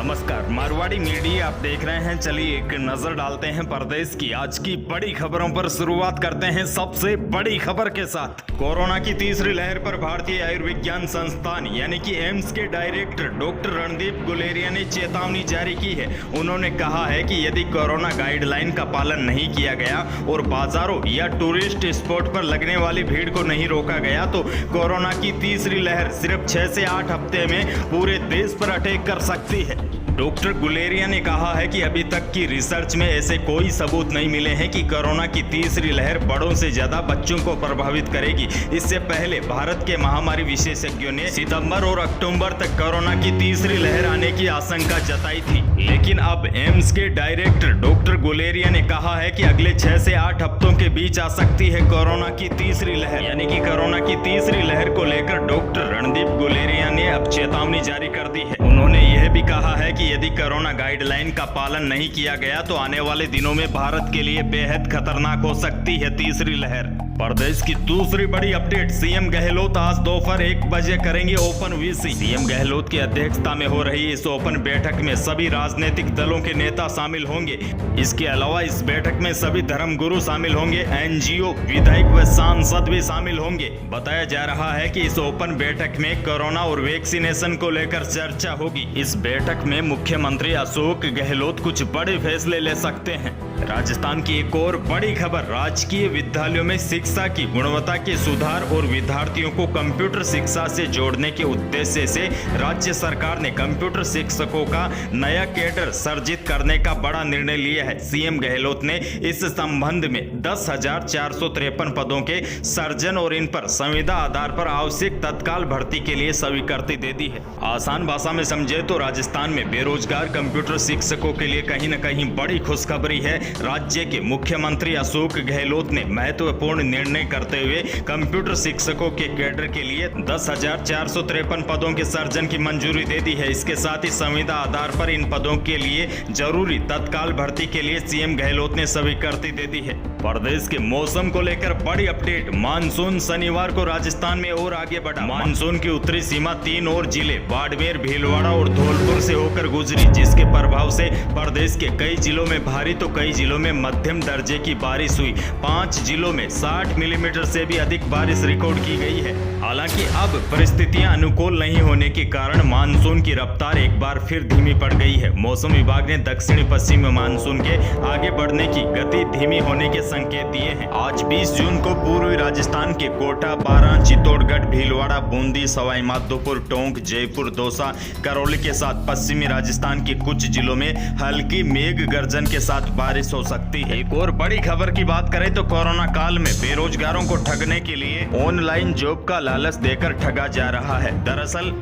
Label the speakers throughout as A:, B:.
A: नमस्कार, मारवाड़ी मीडिया आप देख रहे हैं। चलिए एक नजर डालते हैं प्रदेश की आज की बड़ी खबरों पर। शुरुआत करते हैं सबसे बड़ी खबर के साथ। कोरोना की तीसरी लहर पर भारतीय आयुर्विज्ञान संस्थान यानी कि एम्स के डायरेक्टर डॉक्टर रणदीप गुलेरिया ने चेतावनी जारी की है। उन्होंने कहा है कि यदि कोरोना गाइडलाइन का पालन नहीं किया गया और बाजारों या टूरिस्ट स्पॉट पर लगने वाली भीड़ को नहीं रोका गया तो कोरोना की तीसरी लहर सिर्फ 6 से 8 हफ्ते में पूरे देश पर अटैक कर सकती है। डॉक्टर गुलेरिया ने कहा है कि अभी तक की रिसर्च में ऐसे कोई सबूत नहीं मिले हैं कि कोरोना की तीसरी लहर बड़ों से ज्यादा बच्चों को प्रभावित करेगी। इससे पहले भारत के महामारी विशेषज्ञों ने सितंबर और अक्टूबर तक कोरोना की तीसरी लहर आने की आशंका जताई थी, लेकिन अब एम्स के डायरेक्टर डॉक्टर गुलेरिया ने कहा है कि अगले 6 से 8 हफ्तों के बीच आ सकती है कोरोना की तीसरी लहर। यानी कि कोरोना की तीसरी लहर को लेकर डॉक्टर रणदीप गुलेरिया ने अब चेतावनी जारी कर दी है। उन्होंने यह भी कहा है कि यदि कोरोना गाइडलाइन का पालन नहीं किया गया तो आने वाले दिनों में भारत के लिए बेहद खतरनाक हो सकती है तीसरी लहर। प्रदेश की दूसरी बड़ी अपडेट, सीएम गहलोत आज दोपहर 1 बजे करेंगे ओपन वीसी। सीएम गहलोत की अध्यक्षता में हो रही इस ओपन बैठक में सभी राजनीतिक दलों के नेता शामिल होंगे। इसके अलावा इस बैठक में सभी धर्मगुरु शामिल होंगे, एनजीओ, विधायक व सांसद भी शामिल होंगे। बताया जा रहा है कि इस ओपन बैठक में कोरोना और वैक्सीनेशन को लेकर चर्चा होगी। इस बैठक में मुख्यमंत्री अशोक गहलोत कुछ बड़े फैसले ले सकते हैं। राजस्थान की एक और बड़ी खबर, राजकीय विद्यालयों में शिक्षा की गुणवत्ता के सुधार और विद्यार्थियों को कंप्यूटर शिक्षा से जोड़ने के उद्देश्य से राज्य सरकार ने कंप्यूटर शिक्षकों का नया कैडर सर्जित करने का बड़ा निर्णय लिया है। सीएम गहलोत ने इस संबंध में 10,453 पदों के सर्जन और इन पर संविदा आधार पर आवश्यक तत्काल भर्ती के लिए स्वीकृति दे दी है। आसान भाषा में समझे तो राजस्थान में बेरोजगार कंप्यूटर शिक्षकों के लिए कहीं न कहीं बड़ी खुशखबरी है। राज्य के मुख्यमंत्री अशोक गहलोत ने महत्वपूर्ण निर्णय करते हुए कंप्यूटर शिक्षकों के कैडर के लिए 10,453 पदों के सर्जन की मंजूरी दे दी है। इसके साथ ही संविदा आधार पर इन पदों के लिए जरूरी तत्काल भर्ती के लिए सीएम गहलोत ने स्वीकृति दे दी है। प्रदेश के मौसम को लेकर बड़ी अपडेट, मानसून शनिवार को राजस्थान में और आगे बढ़ा। मानसून की उत्तरी सीमा 3 और जिले बाड़मेर, भीलवाड़ा और धौलपुर से होकर गुजरी, जिसके प्रभाव से प्रदेश के कई जिलों में भारी तो कई जिलों में मध्यम दर्जे की बारिश हुई। 5 जिलों में 60 मिलीमीटर से भी अधिक बारिश रिकॉर्ड की गई है। हालांकि अब परिस्थितियां अनुकूल नहीं होने के कारण मानसून की रफ्तार एक बार फिर धीमी पड़ गई है। मौसम विभाग ने दक्षिणी पश्चिमी मानसून के आगे बढ़ने की गति धीमी होने के संकेत दिए हैं। आज 20 जून को पूर्वी राजस्थान के कोटा, बारां, चित्तौड़गढ़, भीलवाड़ा, बूंदी, सवाई माधोपुर, टोंक, जयपुर, दौसा, करौली के साथ पश्चिमी राजस्थान के कुछ जिलों में हल्की मेघ गर्जन के साथ बारिश हो सकती है। एक और बड़ी खबर की बात करें तो कोरोना काल में बेरोजगारों को ठगने के लिए ऑनलाइन जॉब का लालच देकर ठगा जा रहा है। दरअसल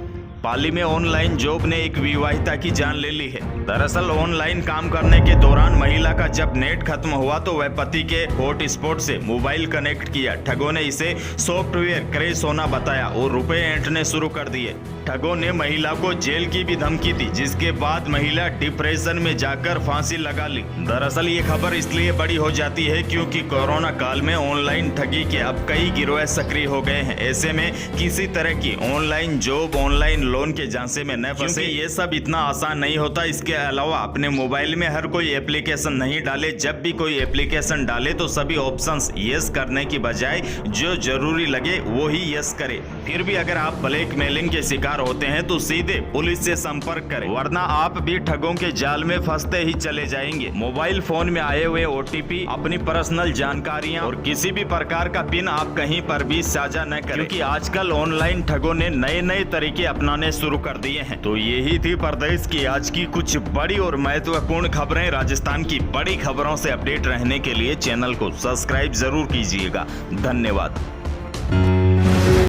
A: पाली में ऑनलाइन जॉब ने एक विवाहिता की जान ले ली है। दरअसल ऑनलाइन काम करने के दौरान महिला का जब नेट खत्म हुआ तो वह पति के हॉटस्पॉट से मोबाइल कनेक्ट किया। ठगों ने इसे सॉफ्टवेयर क्रैश होना बताया और रुपए ऐंठने शुरू कर दिए। ठगों ने महिला को जेल की भी धमकी दी, जिसके बाद महिला डिप्रेशन में जाकर फांसी लगा ली। दरअसल ये खबर इसलिए बड़ी हो जाती है क्योंकि कोरोना काल में ऑनलाइन ठगी के अब कई गिरोह सक्रिय हो गए हैं। ऐसे में किसी तरह की ऑनलाइन जॉब, ऑनलाइन लोन के झांसे में न फंसे। ये सब इतना आसान नहीं होता। इसके अलावा अपने मोबाइल में हर कोई एप्लीकेशन नहीं डाले। जब भी कोई एप्लीकेशन डाले तो सभी ऑप्शंस यस करने की बजाय जो जरूरी लगे वो ही यस करे। फिर भी अगर आप ब्लैकमेलिंग के शिकार होते हैं तो सीधे पुलिस से संपर्क करें, वरना आप भी ठगों के जाल में फंसते ही चले जाएंगे। मोबाइल फोन में आए हुए ओटीपी, अपनी पर्सनल जानकारियां और किसी भी प्रकार का पिन आप कहीं पर भी साझा न करें, क्योंकि आजकल ऑनलाइन ठगों ने नए तरीके अपनाने शुरू कर दिए हैं। तो यही थी प्रदेश की आज की कुछ बड़ी और महत्वपूर्ण खबरें। राजस्थान की बड़ी खबरों से अपडेट रहने के लिए चैनल को सब्सक्राइब जरूर कीजिएगा। धन्यवाद।